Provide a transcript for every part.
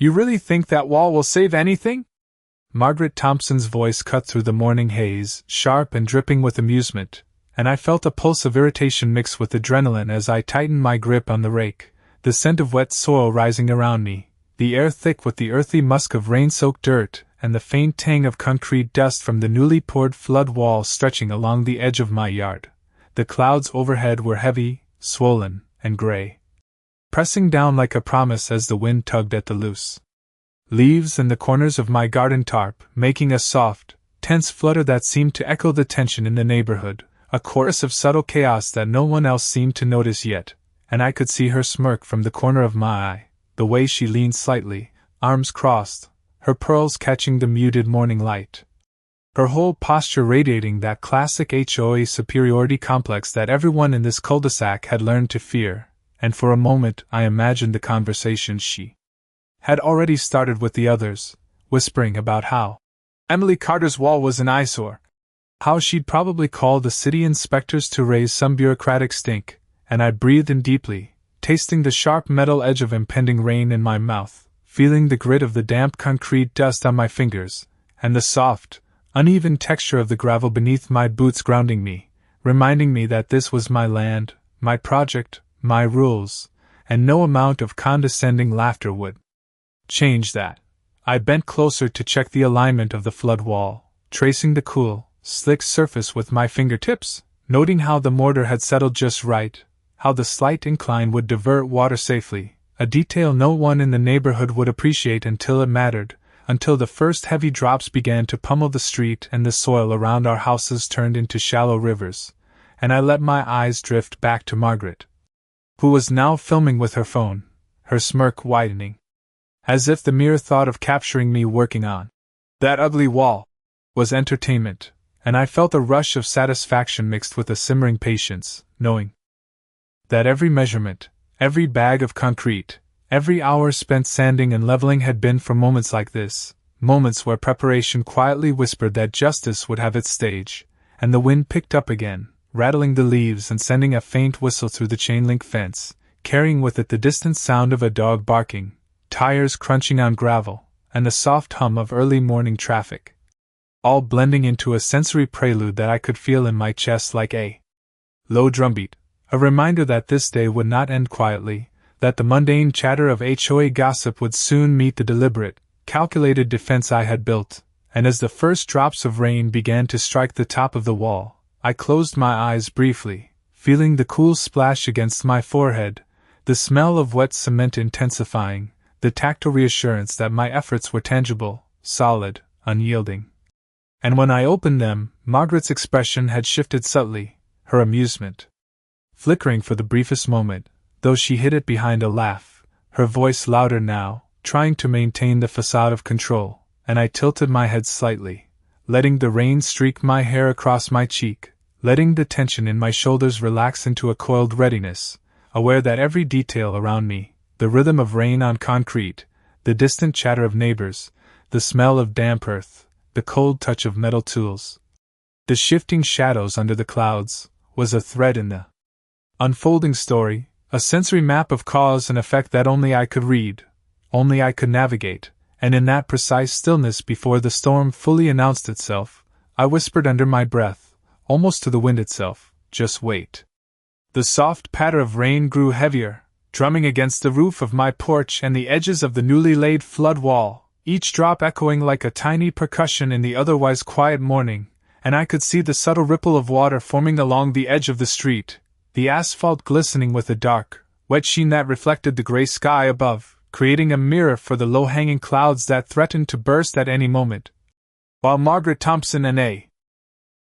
You really think that wall will save anything? Margaret Thompson's voice cut through the morning haze, sharp and dripping with amusement, and I felt a pulse of irritation mixed with adrenaline as I tightened my grip on the rake, the scent of wet soil rising around me, the air thick with the earthy musk of rain-soaked dirt, and the faint tang of concrete dust from the newly poured flood wall stretching along the edge of my yard. The clouds overhead were heavy, swollen, and gray, pressing down like a promise as the wind tugged at the loose leaves in the corners of my garden tarp, making a soft, tense flutter that seemed to echo the tension in the neighborhood, a chorus of subtle chaos that no one else seemed to notice yet, and I could see her smirk from the corner of my eye, the way she leaned slightly, arms crossed, her pearls catching the muted morning light. Her whole posture radiating that classic HOA superiority complex that everyone in this cul-de-sac had learned to fear, and for a moment I imagined the conversation she had already started with the others, whispering about how Emily Carter's wall was an eyesore, how she'd probably call the city inspectors to raise some bureaucratic stink, and I breathed in deeply, tasting the sharp metal edge of impending rain in my mouth, feeling the grit of the damp concrete dust on my fingers, and the soft, uneven texture of the gravel beneath my boots grounding me, reminding me that this was my land, my project, my rules, and no amount of condescending laughter would change that. I bent closer to check the alignment of the flood wall, tracing the cool, slick surface with my fingertips, noting how the mortar had settled just right, how the slight incline would divert water safely, a detail no one in the neighborhood would appreciate until it mattered, until the first heavy drops began to pummel the street and the soil around our houses turned into shallow rivers, and I let my eyes drift back to Margaret, who was now filming with her phone, her smirk widening, as if the mere thought of capturing me working on that ugly wall was entertainment, and I felt a rush of satisfaction mixed with a simmering patience, knowing that every measurement, every bag of concrete, every hour spent sanding and leveling had been for moments like this, moments where preparation quietly whispered that justice would have its stage, and the wind picked up again, rattling the leaves and sending a faint whistle through the chain-link fence, carrying with it the distant sound of a dog barking, tires crunching on gravel, and the soft hum of early morning traffic, all blending into a sensory prelude that I could feel in my chest like a low drumbeat, a reminder that this day would not end quietly, that the mundane chatter of HOA gossip would soon meet the deliberate, calculated defense I had built, and as the first drops of rain began to strike the top of the wall, I closed my eyes briefly, feeling the cool splash against my forehead, the smell of wet cement intensifying, the tactile reassurance that my efforts were tangible, solid, unyielding. And when I opened them, Margaret's expression had shifted subtly, her amusement flickering for the briefest moment, though she hid it behind a laugh, her voice louder now, trying to maintain the facade of control, and I tilted my head slightly, letting the rain streak my hair across my cheek, letting the tension in my shoulders relax into a coiled readiness, aware that every detail around me, the rhythm of rain on concrete, the distant chatter of neighbors, the smell of damp earth, the cold touch of metal tools, the shifting shadows under the clouds, was a thread in the unfolding story, a sensory map of cause and effect that only I could read, only I could navigate, and in that precise stillness before the storm fully announced itself, I whispered under my breath, almost to the wind itself, "Just wait." The soft patter of rain grew heavier, drumming against the roof of my porch and the edges of the newly laid flood wall, each drop echoing like a tiny percussion in the otherwise quiet morning, and I could see the subtle ripple of water forming along the edge of the street, the asphalt glistening with a dark, wet sheen that reflected the gray sky above, creating a mirror for the low-hanging clouds that threatened to burst at any moment. While Margaret Thompson and a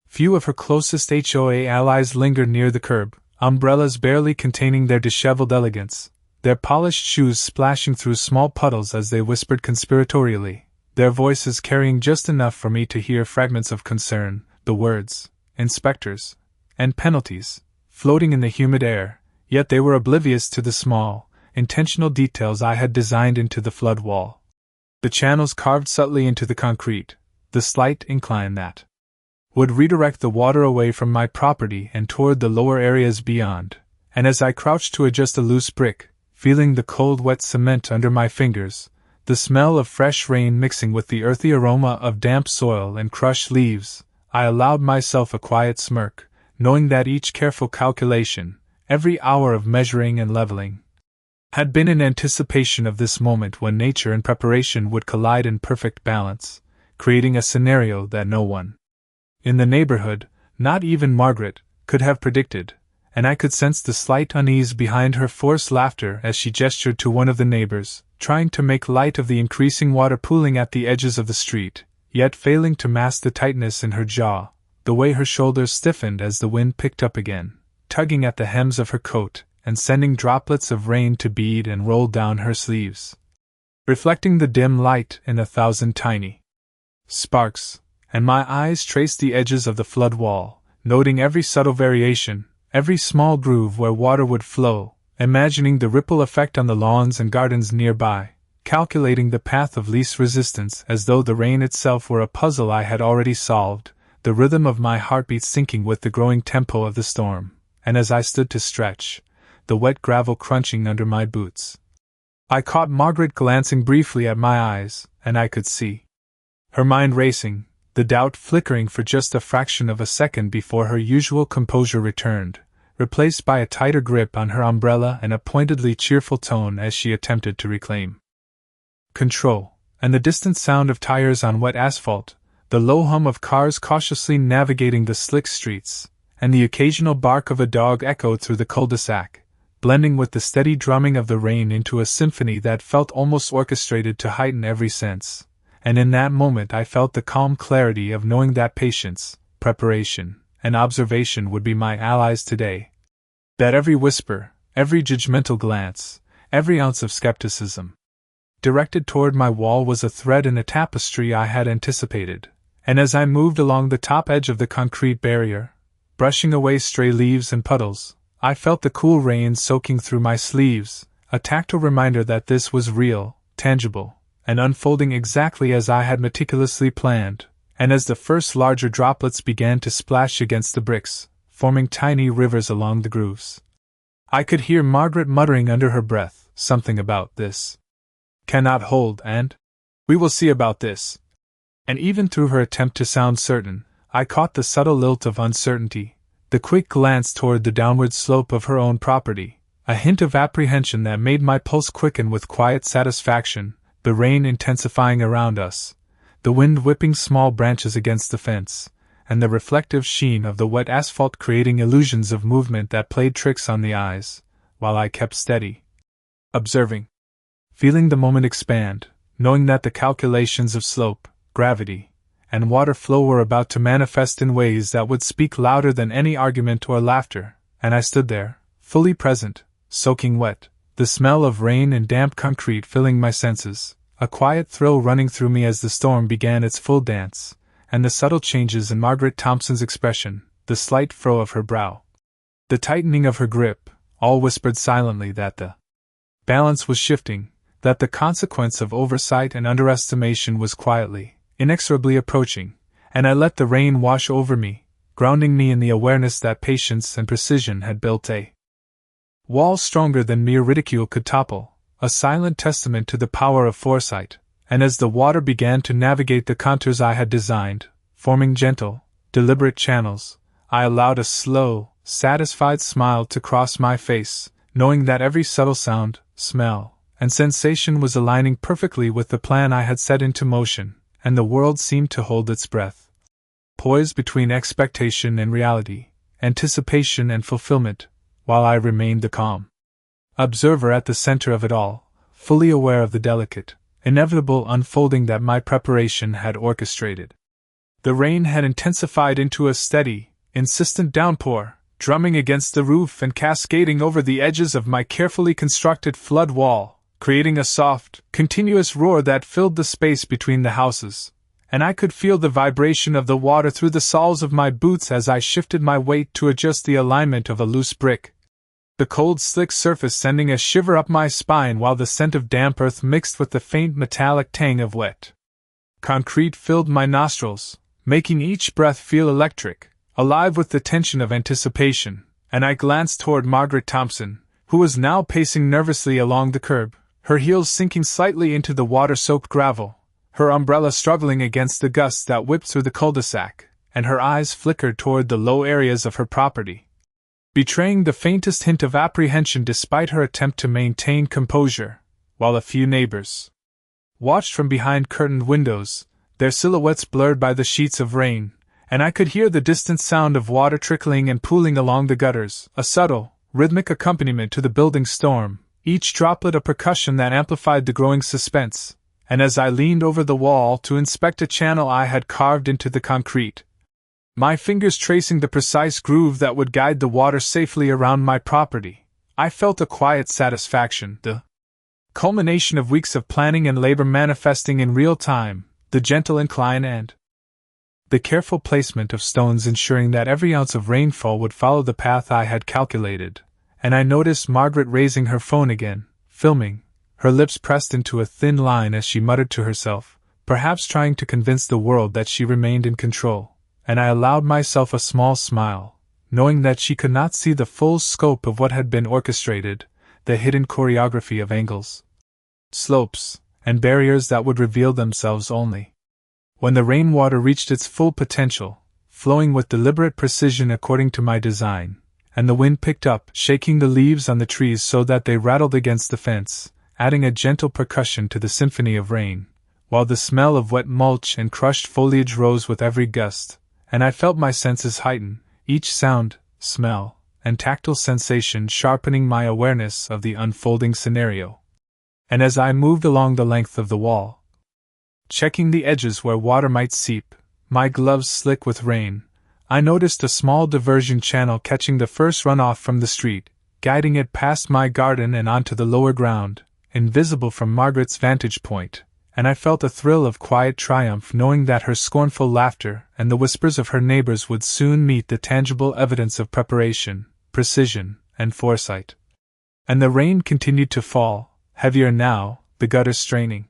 few of her closest HOA allies lingered near the curb, umbrellas barely containing their disheveled elegance, their polished shoes splashing through small puddles as they whispered conspiratorially, their voices carrying just enough for me to hear fragments of concern, the words, inspectors, and penalties, floating in the humid air, yet they were oblivious to the small, intentional details I had designed into the flood wall. The channels carved subtly into the concrete, the slight incline that would redirect the water away from my property and toward the lower areas beyond, and as I crouched to adjust a loose brick, feeling the cold wet cement under my fingers, the smell of fresh rain mixing with the earthy aroma of damp soil and crushed leaves, I allowed myself a quiet smirk, knowing that each careful calculation, every hour of measuring and leveling, had been in anticipation of this moment when nature and preparation would collide in perfect balance, creating a scenario that no one in the neighborhood, not even Margaret, could have predicted, and I could sense the slight unease behind her forced laughter as she gestured to one of the neighbors, trying to make light of the increasing water pooling at the edges of the street, yet failing to mask the tightness in her jaw, the way her shoulders stiffened as the wind picked up again, tugging at the hems of her coat and sending droplets of rain to bead and roll down her sleeves, reflecting the dim light in 1,000 tiny sparks, and my eyes traced the edges of the flood wall, noting every subtle variation, every small groove where water would flow, imagining the ripple effect on the lawns and gardens nearby, calculating the path of least resistance as though the rain itself were a puzzle I had already solved, the rhythm of my heartbeat syncing with the growing tempo of the storm, and as I stood to stretch, the wet gravel crunching under my boots, I caught Margaret glancing briefly at my eyes, and I could see her mind racing, the doubt flickering for just a fraction of a second before her usual composure returned, replaced by a tighter grip on her umbrella and a pointedly cheerful tone as she attempted to reclaim control, and the distant sound of tires on wet asphalt, the low hum of cars cautiously navigating the slick streets, and the occasional bark of a dog echoed through the cul-de-sac, blending with the steady drumming of the rain into a symphony that felt almost orchestrated to heighten every sense. And in that moment I felt the calm clarity of knowing that patience, preparation, and observation would be my allies today. That every whisper, every judgmental glance, every ounce of skepticism directed toward my wall was a thread in a tapestry I had anticipated, and as I moved along the top edge of the concrete barrier, brushing away stray leaves and puddles, I felt the cool rain soaking through my sleeves, a tactile reminder that this was real, tangible, and unfolding exactly as I had meticulously planned, and as the first larger droplets began to splash against the bricks, forming tiny rivers along the grooves, I could hear Margaret muttering under her breath something about this cannot hold and we will see about this. And even through her attempt to sound certain, I caught the subtle lilt of uncertainty, the quick glance toward the downward slope of her own property, a hint of apprehension that made my pulse quicken with quiet satisfaction, the rain intensifying around us, the wind whipping small branches against the fence, and the reflective sheen of the wet asphalt creating illusions of movement that played tricks on the eyes, while I kept steady, observing, feeling the moment expand, knowing that the calculations of slope, gravity, and water flow were about to manifest in ways that would speak louder than any argument or laughter, and I stood there, fully present, soaking wet, the smell of rain and damp concrete filling my senses, a quiet thrill running through me as the storm began its full dance, and the subtle changes in Margaret Thompson's expression, the slight furrow of her brow, the tightening of her grip, all whispered silently that the balance was shifting, that the consequence of oversight and underestimation was quietly, inexorably approaching, and I let the rain wash over me, grounding me in the awareness that patience and precision had built a wall stronger than mere ridicule could topple, a silent testament to the power of foresight, and as the water began to navigate the contours I had designed, forming gentle, deliberate channels, I allowed a slow, satisfied smile to cross my face, knowing that every subtle sound, smell, and sensation was aligning perfectly with the plan I had set into motion, and the world seemed to hold its breath, poised between expectation and reality, anticipation and fulfillment, while I remained the calm observer at the center of it all, fully aware of the delicate, inevitable unfolding that my preparation had orchestrated. The rain had intensified into a steady, insistent downpour, drumming against the roof and cascading over the edges of my carefully constructed flood wall, creating a soft, continuous roar that filled the space between the houses, and I could feel the vibration of the water through the soles of my boots as I shifted my weight to adjust the alignment of a loose brick, the cold, slick surface sending a shiver up my spine while the scent of damp earth mixed with the faint metallic tang of wet concrete filled my nostrils, making each breath feel electric, alive with the tension of anticipation, and I glanced toward Margaret Thompson, who was now pacing nervously along the curb, her heels sinking slightly into the water-soaked gravel, her umbrella struggling against the gusts that whipped through the cul-de-sac, and her eyes flickered toward the low areas of her property, betraying the faintest hint of apprehension despite her attempt to maintain composure, while a few neighbors watched from behind curtained windows, their silhouettes blurred by the sheets of rain, and I could hear the distant sound of water trickling and pooling along the gutters, a subtle, rhythmic accompaniment to the building storm, each droplet a percussion that amplified the growing suspense. And as I leaned over the wall to inspect a channel I had carved into the concrete, my fingers tracing the precise groove that would guide the water safely around my property, I felt a quiet satisfaction, the culmination of weeks of planning and labor manifesting in real time, the gentle incline and the careful placement of stones ensuring that every ounce of rainfall would follow the path I had calculated. And I noticed Margaret raising her phone again, filming, her lips pressed into a thin line as she muttered to herself, perhaps trying to convince the world that she remained in control, and I allowed myself a small smile, knowing that she could not see the full scope of what had been orchestrated, the hidden choreography of angles, slopes, and barriers that would reveal themselves only when the rainwater reached its full potential, flowing with deliberate precision according to my design, and the wind picked up, shaking the leaves on the trees so that they rattled against the fence, adding a gentle percussion to the symphony of rain, while the smell of wet mulch and crushed foliage rose with every gust, and I felt my senses heighten, each sound, smell, and tactile sensation sharpening my awareness of the unfolding scenario. And as I moved along the length of the wall, checking the edges where water might seep, my gloves slick with rain, I noticed a small diversion channel catching the first runoff from the street, guiding it past my garden and onto the lower ground, invisible from Margaret's vantage point, and I felt a thrill of quiet triumph knowing that her scornful laughter and the whispers of her neighbors would soon meet the tangible evidence of preparation, precision, and foresight. And the rain continued to fall, heavier now, the gutters straining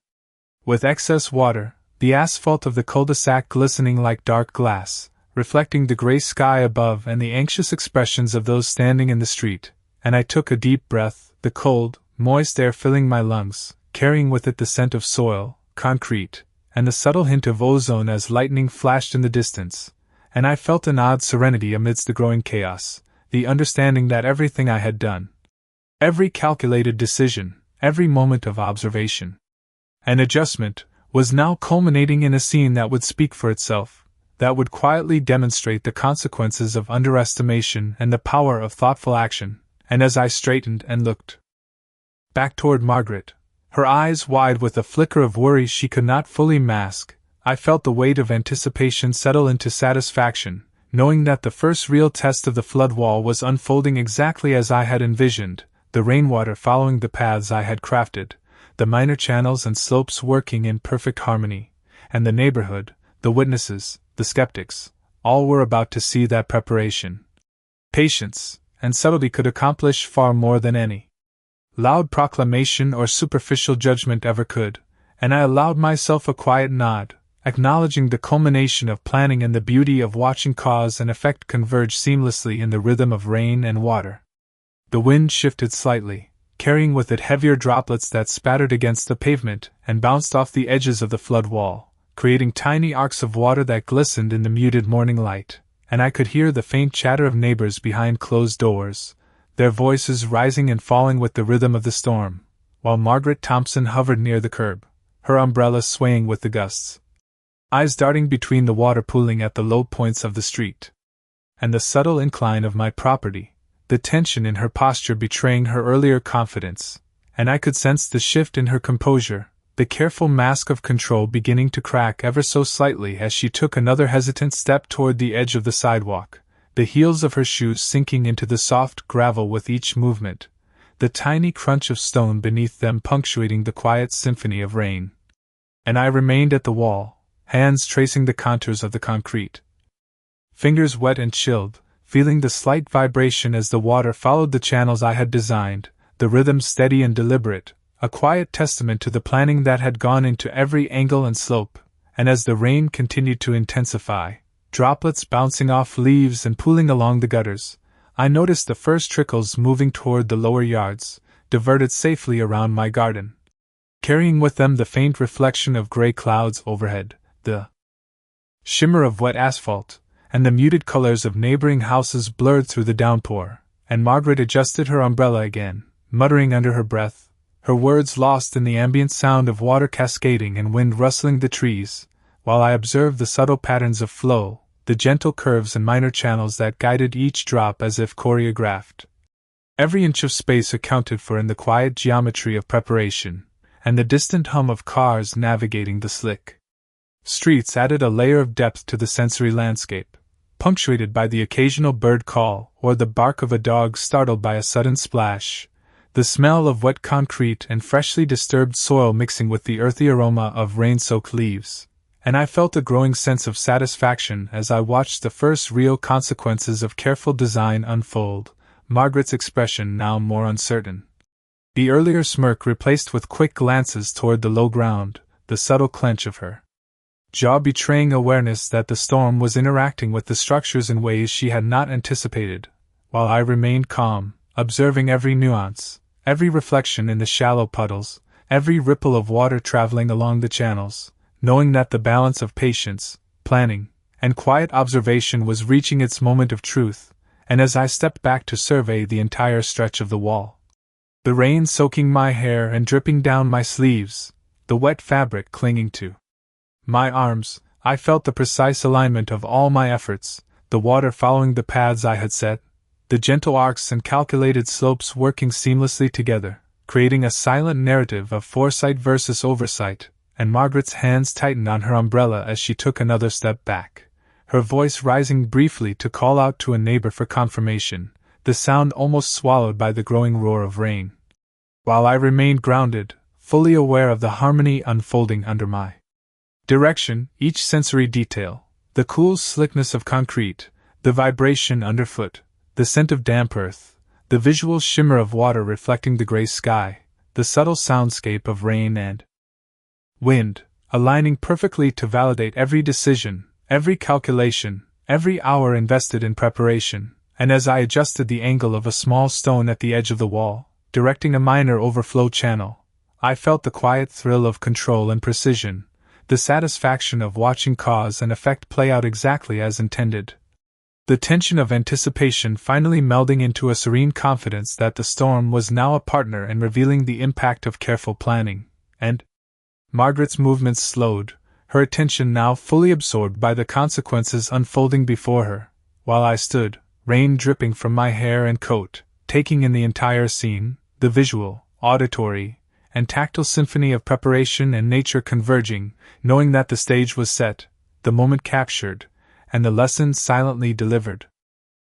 with excess water, the asphalt of the cul-de-sac glistening like dark glass, reflecting the gray sky above and the anxious expressions of those standing in the street, and I took a deep breath, the cold, moist air filling my lungs, carrying with it the scent of soil, concrete, and the subtle hint of ozone as lightning flashed in the distance, and I felt an odd serenity amidst the growing chaos, the understanding that everything I had done, every calculated decision, every moment of observation and adjustment, was now culminating in a scene that would speak for itself, that would quietly demonstrate the consequences of underestimation and the power of thoughtful action. And as I straightened and looked back toward Margaret, her eyes wide with a flicker of worry she could not fully mask, I felt the weight of anticipation settle into satisfaction, knowing that the first real test of the flood wall was unfolding exactly as I had envisioned, the rainwater following the paths I had crafted, the minor channels and slopes working in perfect harmony, and the neighborhood, the witnesses, the skeptics, all were about to see that preparation, patience, and subtlety could accomplish far more than any loud proclamation or superficial judgment ever could, and I allowed myself a quiet nod, acknowledging the culmination of planning and the beauty of watching cause and effect converge seamlessly in the rhythm of rain and water. The wind shifted slightly, carrying with it heavier droplets that spattered against the pavement and bounced off the edges of the flood wall, creating tiny arcs of water that glistened in the muted morning light, and I could hear the faint chatter of neighbors behind closed doors, their voices rising and falling with the rhythm of the storm, while Margaret Thompson hovered near the curb, her umbrella swaying with the gusts, eyes darting between the water pooling at the low points of the street, and the subtle incline of my property, the tension in her posture betraying her earlier confidence, and I could sense the shift in her composure, the careful mask of control beginning to crack ever so slightly as she took another hesitant step toward the edge of the sidewalk, the heels of her shoes sinking into the soft gravel with each movement, the tiny crunch of stone beneath them punctuating the quiet symphony of rain. And I remained at the wall, hands tracing the contours of the concrete, fingers wet and chilled, feeling the slight vibration as the water followed the channels I had designed, the rhythm steady and deliberate, a quiet testament to the planning that had gone into every angle and slope. And as the rain continued to intensify, droplets bouncing off leaves and pooling along the gutters, I noticed the first trickles moving toward the lower yards, diverted safely around my garden, carrying with them the faint reflection of gray clouds overhead, the shimmer of wet asphalt, and the muted colors of neighboring houses blurred through the downpour. And Margaret adjusted her umbrella again, muttering under her breath, her words lost in the ambient sound of water cascading and wind rustling the trees, while I observed the subtle patterns of flow, the gentle curves and minor channels that guided each drop as if choreographed. Every inch of space accounted for in the quiet geometry of preparation, and the distant hum of cars navigating the slick streets added a layer of depth to the sensory landscape, punctuated by the occasional bird call or the bark of a dog startled by a sudden splash, the smell of wet concrete and freshly disturbed soil mixing with the earthy aroma of rain-soaked leaves, and I felt a growing sense of satisfaction as I watched the first real consequences of careful design unfold, Margaret's expression now more uncertain. The earlier smirk replaced with quick glances toward the low ground, the subtle clench of her jaw betraying awareness that the storm was interacting with the structures in ways she had not anticipated, while I remained calm, observing every nuance, every reflection in the shallow puddles, every ripple of water traveling along the channels, knowing that the balance of patience, planning, and quiet observation was reaching its moment of truth, and as I stepped back to survey the entire stretch of the wall, the rain soaking my hair and dripping down my sleeves, the wet fabric clinging to my arms, I felt the precise alignment of all my efforts, the water following the paths I had set, the gentle arcs and calculated slopes working seamlessly together, creating a silent narrative of foresight versus oversight, and Margaret's hands tightened on her umbrella as she took another step back, her voice rising briefly to call out to a neighbor for confirmation, the sound almost swallowed by the growing roar of rain. While I remained grounded, fully aware of the harmony unfolding under my direction, each sensory detail, the cool slickness of concrete, the vibration underfoot, the scent of damp earth, the visual shimmer of water reflecting the gray sky, the subtle soundscape of rain and wind, aligning perfectly to validate every decision, every calculation, every hour invested in preparation, and as I adjusted the angle of a small stone at the edge of the wall, directing a minor overflow channel, I felt the quiet thrill of control and precision, the satisfaction of watching cause and effect play out exactly as intended. The tension of anticipation finally melding into a serene confidence that the storm was now a partner and revealing the impact of careful planning, and Margaret's movements slowed, her attention now fully absorbed by the consequences unfolding before her, while I stood, rain dripping from my hair and coat, taking in the entire scene, the visual, auditory, and tactile symphony of preparation and nature converging, knowing that the stage was set, the moment captured, and the lesson silently delivered.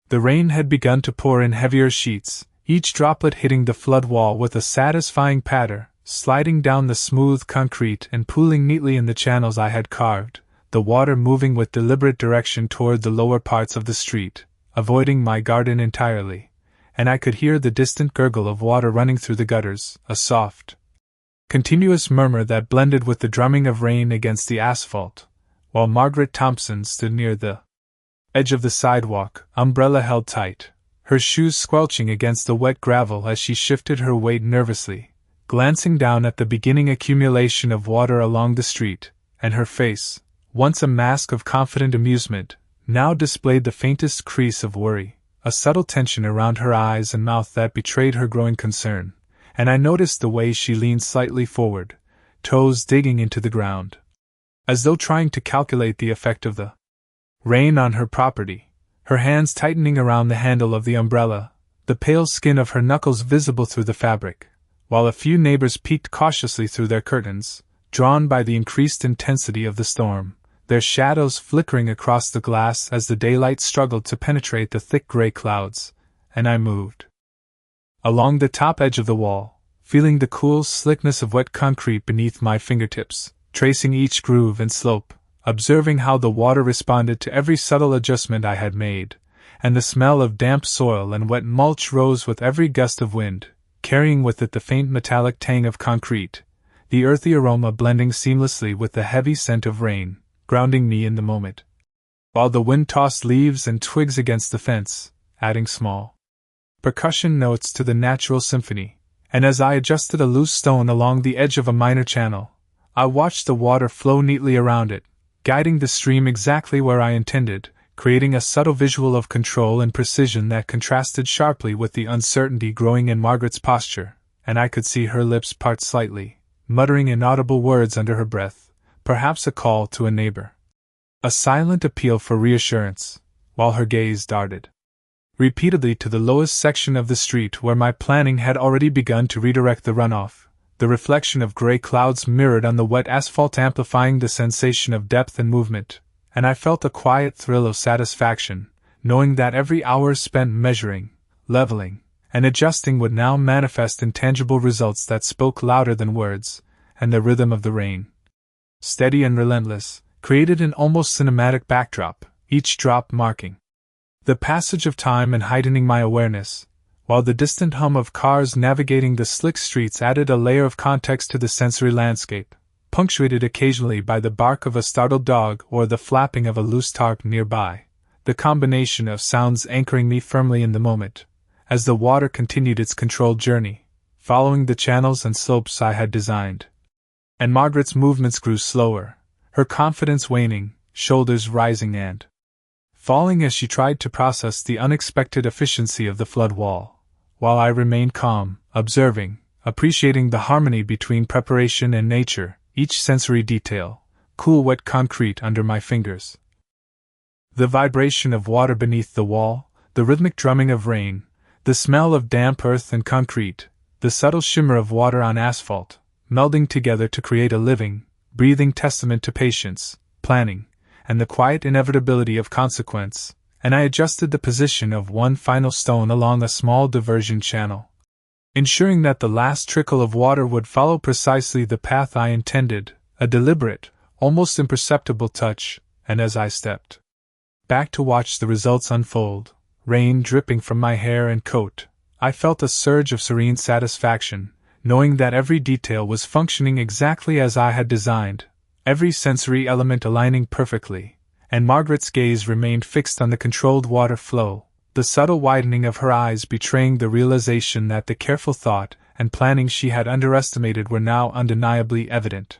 The rain had begun to pour in heavier sheets, each droplet hitting the flood wall with a satisfying patter, sliding down the smooth concrete and pooling neatly in the channels I had carved, the water moving with deliberate direction toward the lower parts of the street, avoiding my garden entirely, and I could hear the distant gurgle of water running through the gutters, a soft, continuous murmur that blended with the drumming of rain against the asphalt, while Margaret Thompson stood near the edge of the sidewalk, umbrella held tight, her shoes squelching against the wet gravel as she shifted her weight nervously, glancing down at the beginning accumulation of water along the street, and her face, once a mask of confident amusement, now displayed the faintest crease of worry, a subtle tension around her eyes and mouth that betrayed her growing concern, and I noticed the way she leaned slightly forward, toes digging into the ground, as though trying to calculate the effect of the rain on her property, her hands tightening around the handle of the umbrella, the pale skin of her knuckles visible through the fabric, while a few neighbors peeked cautiously through their curtains, drawn by the increased intensity of the storm, their shadows flickering across the glass as the daylight struggled to penetrate the thick gray clouds, and I moved along the top edge of the wall, feeling the cool slickness of wet concrete beneath my fingertips, tracing each groove and slope, observing how the water responded to every subtle adjustment I had made, and the smell of damp soil and wet mulch rose with every gust of wind, carrying with it the faint metallic tang of concrete, the earthy aroma blending seamlessly with the heavy scent of rain, grounding me in the moment, while the wind tossed leaves and twigs against the fence, adding small percussion notes to the natural symphony, and as I adjusted a loose stone along the edge of a minor channel, I watched the water flow neatly around it, guiding the stream exactly where I intended, creating a subtle visual of control and precision that contrasted sharply with the uncertainty growing in Margaret's posture, and I could see her lips part slightly, muttering inaudible words under her breath, perhaps a call to a neighbor. A silent appeal for reassurance, while her gaze darted repeatedly to the lowest section of the street where my planning had already begun to redirect the runoff, the reflection of gray clouds mirrored on the wet asphalt amplifying the sensation of depth and movement, and I felt a quiet thrill of satisfaction, knowing that every hour spent measuring, leveling, and adjusting would now manifest in tangible results that spoke louder than words, and the rhythm of the rain, steady and relentless, created an almost cinematic backdrop, each drop marking the passage of time and heightening my awareness, while the distant hum of cars navigating the slick streets added a layer of context to the sensory landscape, punctuated occasionally by the bark of a startled dog or the flapping of a loose tarp nearby, the combination of sounds anchoring me firmly in the moment, as the water continued its controlled journey, following the channels and slopes I had designed. And Margaret's movements grew slower, her confidence waning, shoulders rising and falling as she tried to process the unexpected efficiency of the flood wall, while I remained calm, observing, appreciating the harmony between preparation and nature, each sensory detail, cool wet concrete under my fingers, the vibration of water beneath the wall, the rhythmic drumming of rain, the smell of damp earth and concrete, the subtle shimmer of water on asphalt, melding together to create a living, breathing testament to patience, planning, and the quiet inevitability of consequence, and I adjusted the position of one final stone along a small diversion channel, ensuring that the last trickle of water would follow precisely the path I intended, a deliberate, almost imperceptible touch, and as I stepped back to watch the results unfold, rain dripping from my hair and coat, I felt a surge of serene satisfaction, knowing that every detail was functioning exactly as I had designed, every sensory element aligning perfectly, and Margaret's gaze remained fixed on the controlled water flow, the subtle widening of her eyes betraying the realization that the careful thought and planning she had underestimated were now undeniably evident.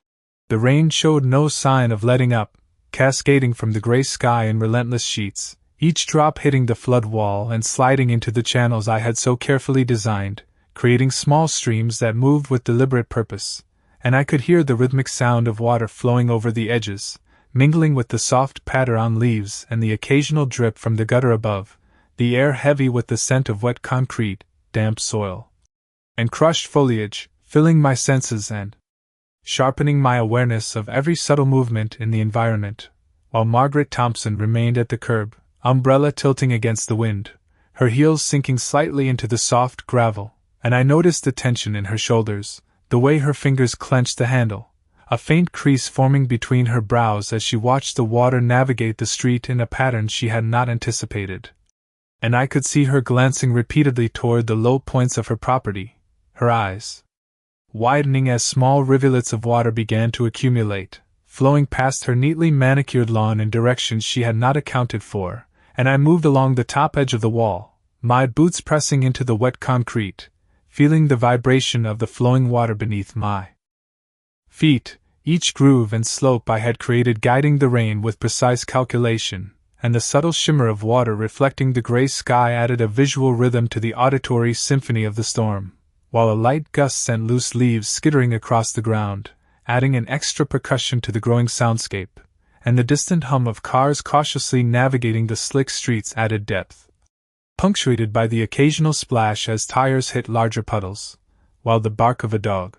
The rain showed no sign of letting up, cascading from the gray sky in relentless sheets, each drop hitting the flood wall and sliding into the channels I had so carefully designed, creating small streams that moved with deliberate purpose, and I could hear the rhythmic sound of water flowing over the edges, mingling with the soft patter on leaves and the occasional drip from the gutter above, the air heavy with the scent of wet concrete, damp soil, and crushed foliage, filling my senses and sharpening my awareness of every subtle movement in the environment, while Margaret Thompson remained at the curb, umbrella tilting against the wind, her heels sinking slightly into the soft gravel, and I noticed the tension in her shoulders, the way her fingers clenched the handle, a faint crease forming between her brows as she watched the water navigate the street in a pattern she had not anticipated. And I could see her glancing repeatedly toward the low points of her property, her eyes widening as small rivulets of water began to accumulate, flowing past her neatly manicured lawn in directions she had not accounted for, and I moved along the top edge of the wall, my boots pressing into the wet concrete, feeling the vibration of the flowing water beneath my feet, each groove and slope I had created guiding the rain with precise calculation, and the subtle shimmer of water reflecting the gray sky added a visual rhythm to the auditory symphony of the storm, while a light gust sent loose leaves skittering across the ground, adding an extra percussion to the growing soundscape, and the distant hum of cars cautiously navigating the slick streets added depth, punctuated by the occasional splash as tires hit larger puddles, while the bark of a dog,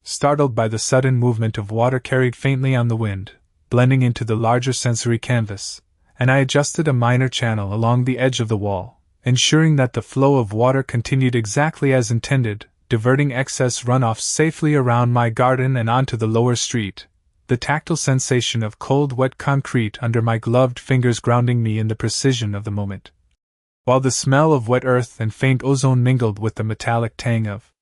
startled by the sudden movement of water, carried faintly on the wind, blending into the larger sensory canvas, and I adjusted a minor channel along the edge of the wall, ensuring that the flow of water continued exactly as intended, diverting excess runoff safely around my garden and onto the lower street, the tactile sensation of cold wet concrete under my gloved fingers grounding me in the precision of the moment, while the smell of wet earth and faint ozone mingled with the metallic tang of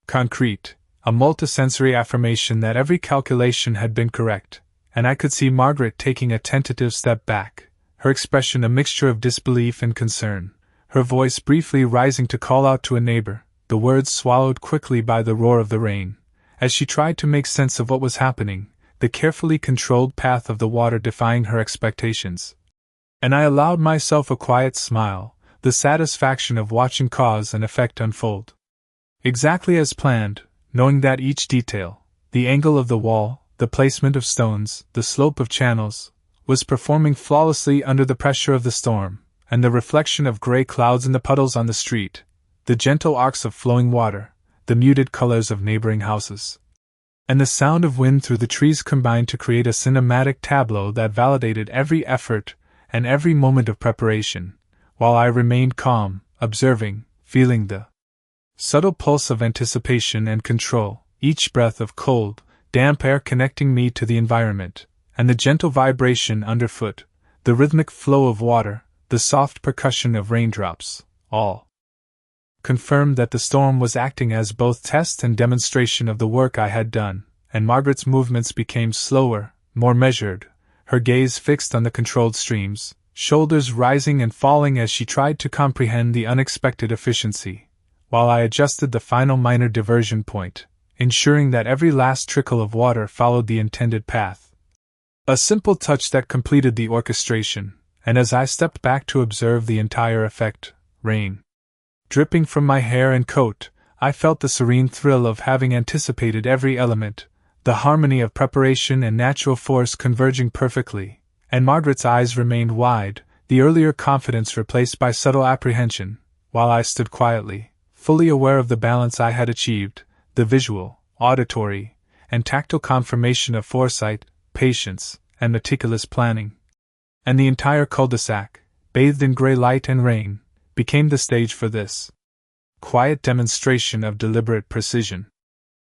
concrete, a multisensory affirmation that every calculation had been correct, and I could see Margaret taking a tentative step back, her expression a mixture of disbelief and concern, her voice briefly rising to call out to a neighbor, the words swallowed quickly by the roar of the rain, as she tried to make sense of what was happening, the carefully controlled path of the water defying her expectations. And I allowed myself a quiet smile, the satisfaction of watching cause and effect unfold. Exactly as planned, knowing that each detail, the angle of the wall, the placement of stones, the slope of channels, was performing flawlessly under the pressure of the storm, and the reflection of gray clouds in the puddles on the street, the gentle arcs of flowing water, the muted colors of neighboring houses, and the sound of wind through the trees combined to create a cinematic tableau that validated every effort and every moment of preparation, while I remained calm, observing, feeling the subtle pulse of anticipation and control, each breath of cold, damp air connecting me to the environment, and the gentle vibration underfoot, the rhythmic flow of water, the soft percussion of raindrops, all confirmed that the storm was acting as both test and demonstration of the work I had done, and Margaret's movements became slower, more measured, her gaze fixed on the controlled streams, shoulders rising and falling as she tried to comprehend the unexpected efficiency, while I adjusted the final minor diversion point, ensuring that every last trickle of water followed the intended path. A simple touch that completed the orchestration, and as I stepped back to observe the entire effect, rain dripping from my hair and coat, I felt the serene thrill of having anticipated every element, the harmony of preparation and natural force converging perfectly, and Margaret's eyes remained wide, the earlier confidence replaced by subtle apprehension, while I stood quietly, fully aware of the balance I had achieved, the visual, auditory, and tactile confirmation of foresight, patience, and meticulous planning. And the entire cul-de-sac, bathed in gray light and rain, became the stage for this quiet demonstration of deliberate precision.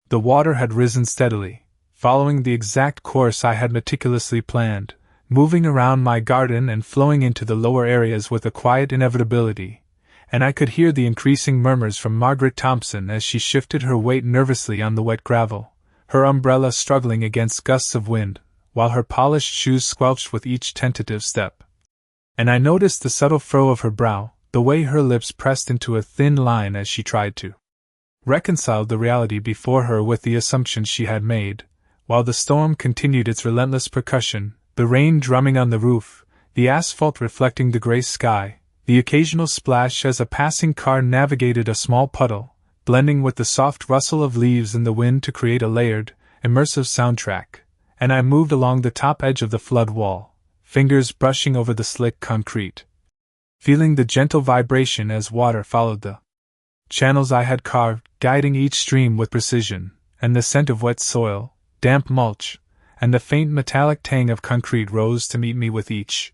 The water had risen steadily, following the exact course I had meticulously planned, moving around my garden and flowing into the lower areas with a quiet inevitability, and I could hear the increasing murmurs from Margaret Thompson as she shifted her weight nervously on the wet gravel, her umbrella struggling against gusts of wind, while her polished shoes squelched with each tentative step. And I noticed the subtle furrow of her brow, the way her lips pressed into a thin line as she tried to reconcile the reality before her with the assumptions she had made, while the storm continued its relentless percussion, the rain drumming on the roof, the asphalt reflecting the gray sky, the occasional splash as a passing car navigated a small puddle, blending with the soft rustle of leaves in the wind to create a layered, immersive soundtrack, and I moved along the top edge of the flood wall, fingers brushing over the slick concrete, feeling the gentle vibration as water followed the channels I had carved, guiding each stream with precision, and the scent of wet soil, damp mulch, and the faint metallic tang of concrete rose to meet me with each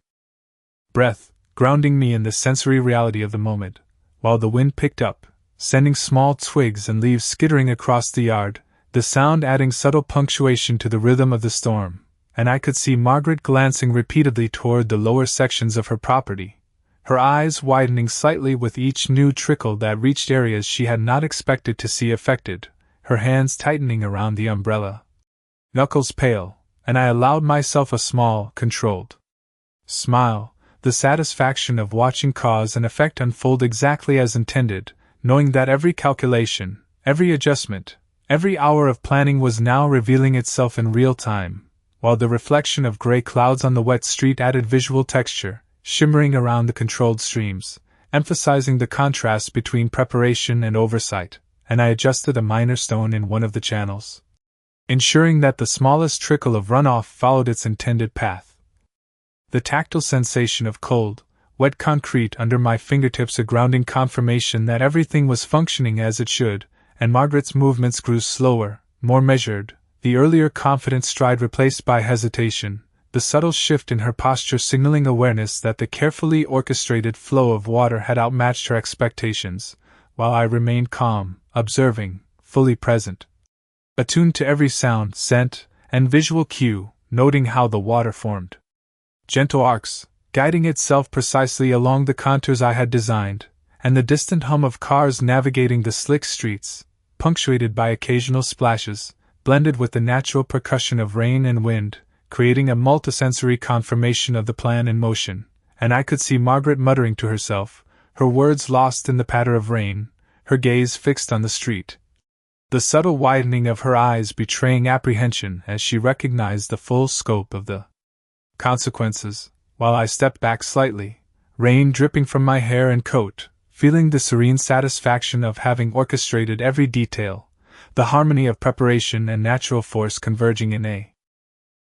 breath, grounding me in the sensory reality of the moment, while the wind picked up, sending small twigs and leaves skittering across the yard, the sound adding subtle punctuation to the rhythm of the storm, and I could see Margaret glancing repeatedly toward the lower sections of her property, her eyes widening slightly with each new trickle that reached areas she had not expected to see affected, her hands tightening around the umbrella, knuckles pale, and I allowed myself a small, controlled smile, the satisfaction of watching cause and effect unfold exactly as intended, knowing that every calculation, every adjustment, every hour of planning was now revealing itself in real time, while the reflection of gray clouds on the wet street added visual texture, shimmering around the controlled streams, emphasizing the contrast between preparation and oversight, and I adjusted a minor stone in one of the channels, ensuring that the smallest trickle of runoff followed its intended path. The tactile sensation of cold, wet concrete under my fingertips a grounding confirmation that everything was functioning as it should, and Margaret's movements grew slower, more measured, the earlier confident stride replaced by hesitation, the subtle shift in her posture signaling awareness that the carefully orchestrated flow of water had outmatched her expectations, while I remained calm, observing, fully present, attuned to every sound, scent, and visual cue, noting how the water formed gentle arcs, guiding itself precisely along the contours I had designed, and the distant hum of cars navigating the slick streets, punctuated by occasional splashes, blended with the natural percussion of rain and wind, creating a multisensory confirmation of the plan in motion, and I could see Margaret muttering to herself, her words lost in the patter of rain, her gaze fixed on the street. The subtle widening of her eyes betraying apprehension as she recognized the full scope of the consequences, while I stepped back slightly, rain dripping from my hair and coat, feeling the serene satisfaction of having orchestrated every detail, the harmony of preparation and natural force converging in a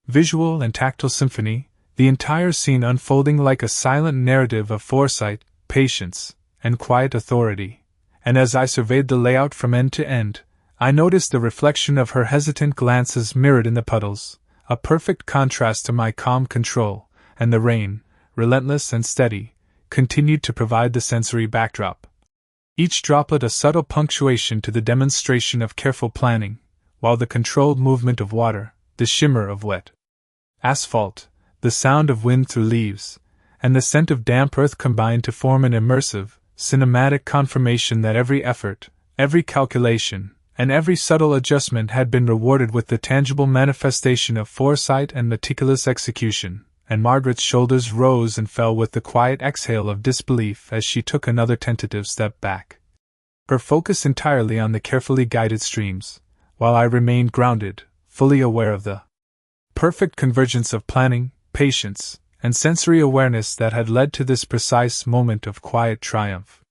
visual and tactile symphony, the entire scene unfolding like a silent narrative of foresight, patience, and quiet authority. And as I surveyed the layout from end to end, I noticed the reflection of her hesitant glances mirrored in the puddles, a perfect contrast to my calm control, and the rain, relentless and steady, continued to provide the sensory backdrop. Each droplet a subtle punctuation to the demonstration of careful planning, while the controlled movement of water, the shimmer of wet asphalt, the sound of wind through leaves, and the scent of damp earth combined to form an immersive, cinematic confirmation that every effort, every calculation, and every subtle adjustment had been rewarded with the tangible manifestation of foresight and meticulous execution, and Margaret's shoulders rose and fell with the quiet exhale of disbelief as she took another tentative step back, her focus entirely on the carefully guided streams, while I remained grounded, fully aware of the perfect convergence of planning, patience, and sensory awareness that had led to this precise moment of quiet triumph.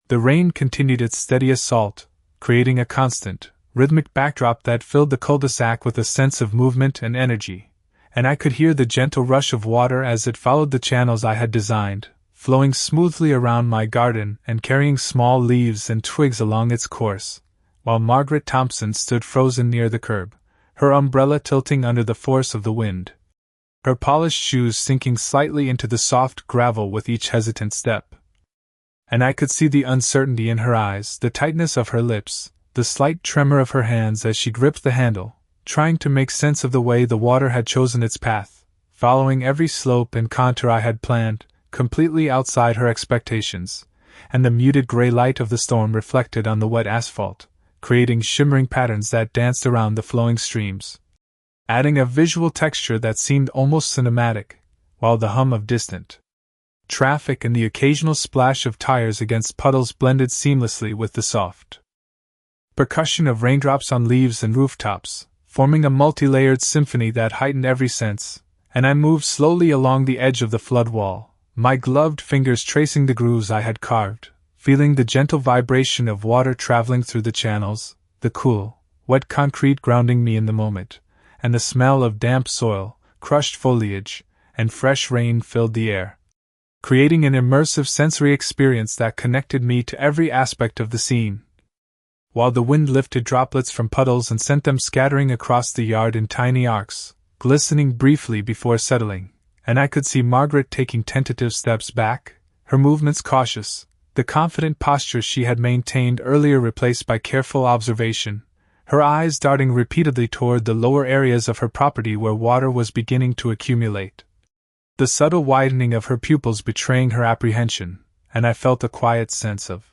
The rain continued its steady assault, creating a constant, rhythmic backdrop that filled the cul-de-sac with a sense of movement and energy, and I could hear the gentle rush of water as it followed the channels I had designed, flowing smoothly around my garden and carrying small leaves and twigs along its course, while Margaret Thompson stood frozen near the curb, her umbrella tilting under the force of the wind, her polished shoes sinking slightly into the soft gravel with each hesitant step. And I could see the uncertainty in her eyes, the tightness of her lips, the slight tremor of her hands as she gripped the handle, trying to make sense of the way the water had chosen its path, following every slope and contour I had planned, completely outside her expectations, and the muted gray light of the storm reflected on the wet asphalt, creating shimmering patterns that danced around the flowing streams, adding a visual texture that seemed almost cinematic, while the hum of distant traffic and the occasional splash of tires against puddles blended seamlessly with the soft percussion of raindrops on leaves and rooftops, forming a multi-layered symphony that heightened every sense. And I moved slowly along the edge of the flood wall, my gloved fingers tracing the grooves I had carved, feeling the gentle vibration of water traveling through the channels, the cool, wet concrete grounding me in the moment, and the smell of damp soil, crushed foliage, and fresh rain filled the air, creating an immersive sensory experience that connected me to every aspect of the scene. While the wind lifted droplets from puddles and sent them scattering across the yard in tiny arcs, glistening briefly before settling, and I could see Margaret taking tentative steps back, her movements cautious, the confident posture she had maintained earlier replaced by careful observation, her eyes darting repeatedly toward the lower areas of her property where water was beginning to accumulate, the subtle widening of her pupils betraying her apprehension, and I felt a quiet sense of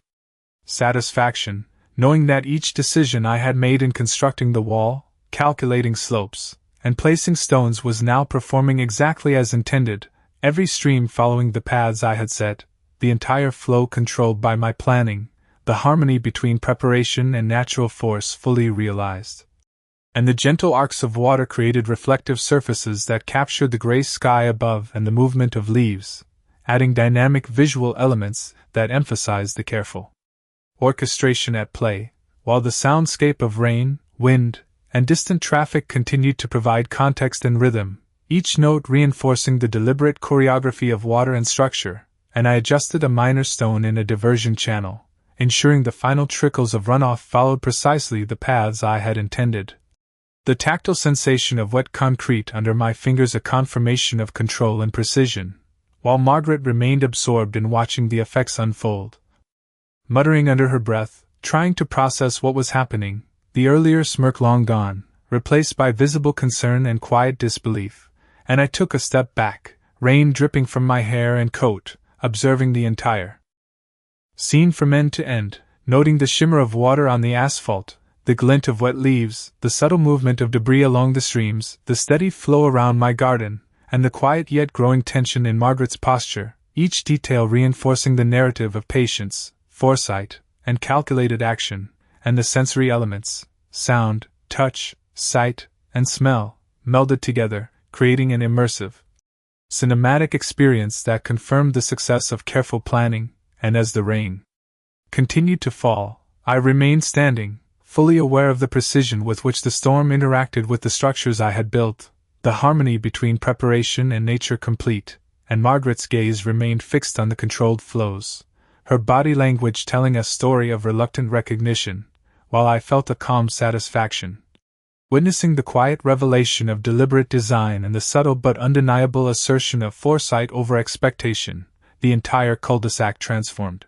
satisfaction, knowing that each decision I had made in constructing the wall, calculating slopes, and placing stones was now performing exactly as intended, every stream following the paths I had set, the entire flow controlled by my planning, the harmony between preparation and natural force fully realized. And the gentle arcs of water created reflective surfaces that captured the gray sky above and the movement of leaves, adding dynamic visual elements that emphasized the careful orchestration at play, while the soundscape of rain, wind, and distant traffic continued to provide context and rhythm, each note reinforcing the deliberate choreography of water and structure, and I adjusted a minor stone in a diversion channel, ensuring the final trickles of runoff followed precisely the paths I had intended. The tactile sensation of wet concrete under my fingers a confirmation of control and precision, while Margaret remained absorbed in watching the effects unfold, muttering under her breath, trying to process what was happening, the earlier smirk long gone, replaced by visible concern and quiet disbelief, and I took a step back, rain dripping from my hair and coat, observing the entire scene from end to end, noting the shimmer of water on the asphalt, the glint of wet leaves, the subtle movement of debris along the streams, the steady flow around my garden, and the quiet yet growing tension in Margaret's posture, each detail reinforcing the narrative of patience, foresight, and calculated action, and the sensory elements, sound, touch, sight, and smell, melded together, creating an immersive, cinematic experience that confirmed the success of careful planning. And as the rain continued to fall, I remained standing, fully aware of the precision with which the storm interacted with the structures I had built, the harmony between preparation and nature complete, and Margaret's gaze remained fixed on the controlled flows, her body language telling a story of reluctant recognition, while I felt a calm satisfaction, witnessing the quiet revelation of deliberate design and the subtle but undeniable assertion of foresight over expectation. The entire cul-de-sac transformed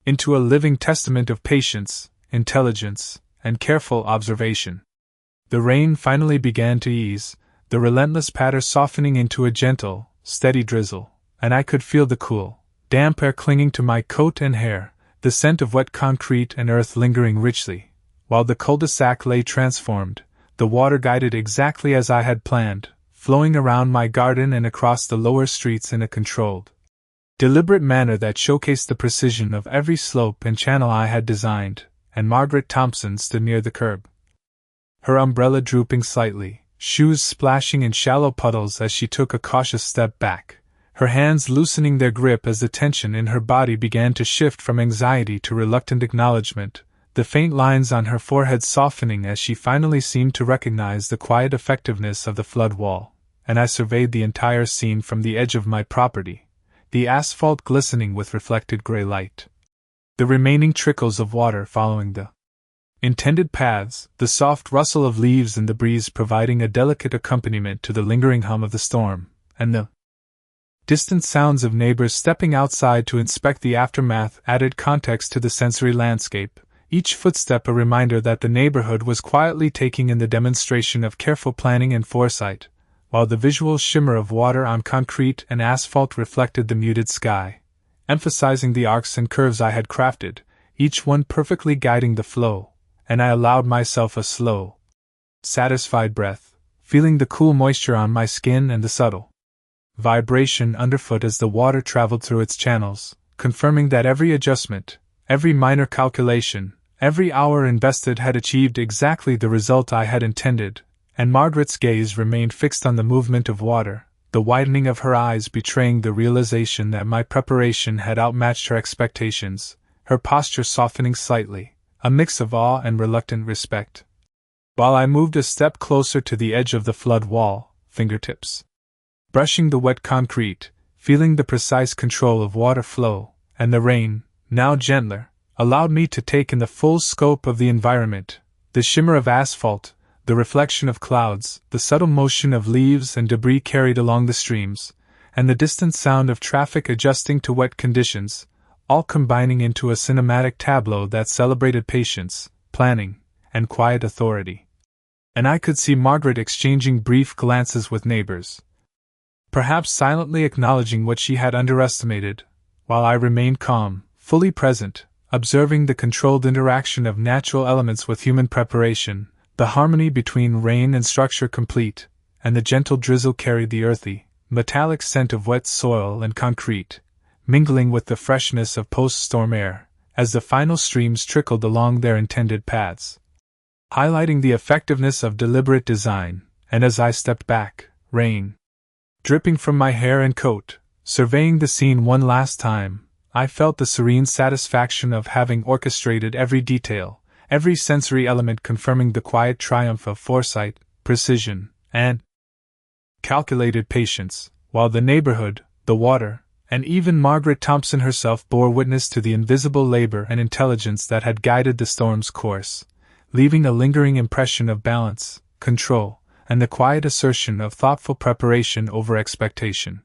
into a living testament of patience, intelligence, and careful observation. The rain finally began to ease, the relentless patter softening into a gentle, steady drizzle, and I could feel the cool, damp air clinging to my coat and hair, the scent of wet concrete and earth lingering richly. While the cul-de-sac lay transformed, the water guided exactly as I had planned, flowing around my garden and across the lower streets in a controlled, deliberate manner that showcased the precision of every slope and channel I had designed. And Margaret Thompson stood near the curb, her umbrella drooping slightly, shoes splashing in shallow puddles as she took a cautious step back, her hands loosening their grip as the tension in her body began to shift from anxiety to reluctant acknowledgment, the faint lines on her forehead softening as she finally seemed to recognize the quiet effectiveness of the flood wall. And I surveyed the entire scene from the edge of my property, the asphalt glistening with reflected gray light, the remaining trickles of water following the intended paths, the soft rustle of leaves in the breeze providing a delicate accompaniment to the lingering hum of the storm, and the distant sounds of neighbors stepping outside to inspect the aftermath added context to the sensory landscape, each footstep a reminder that the neighborhood was quietly taking in the demonstration of careful planning and foresight, while the visual shimmer of water on concrete and asphalt reflected the muted sky, emphasizing the arcs and curves I had crafted, each one perfectly guiding the flow. And I allowed myself a slow, satisfied breath, feeling the cool moisture on my skin and the subtle vibration underfoot as the water traveled through its channels, confirming that every adjustment, every minor calculation, every hour invested had achieved exactly the result I had intended. And Margaret's gaze remained fixed on the movement of water, the widening of her eyes betraying the realization that my preparation had outmatched her expectations, her posture softening slightly, a mix of awe and reluctant respect. While I moved a step closer to the edge of the flood wall, fingertips brushing the wet concrete, feeling the precise control of water flow, and the rain, now gentler, allowed me to take in the full scope of the environment, the shimmer of asphalt, the reflection of clouds, the subtle motion of leaves and debris carried along the streams, and the distant sound of traffic adjusting to wet conditions, all combining into a cinematic tableau that celebrated patience, planning, and quiet authority. And I could see Margaret exchanging brief glances with neighbors, perhaps silently acknowledging what she had underestimated, while I remained calm, fully present, observing the controlled interaction of natural elements with human preparation, the harmony between rain and structure complete, and the gentle drizzle carried the earthy, metallic scent of wet soil and concrete, mingling with the freshness of post-storm air, as the final streams trickled along their intended paths, highlighting the effectiveness of deliberate design. And as I stepped back, rain dripping from my hair and coat, surveying the scene one last time, I felt the serene satisfaction of having orchestrated every detail, every sensory element, confirming the quiet triumph of foresight, precision, and calculated patience, while the neighborhood, the water, and even Margaret Thompson herself bore witness to the invisible labor and intelligence that had guided the storm's course, leaving a lingering impression of balance, control, and the quiet assertion of thoughtful preparation over expectation.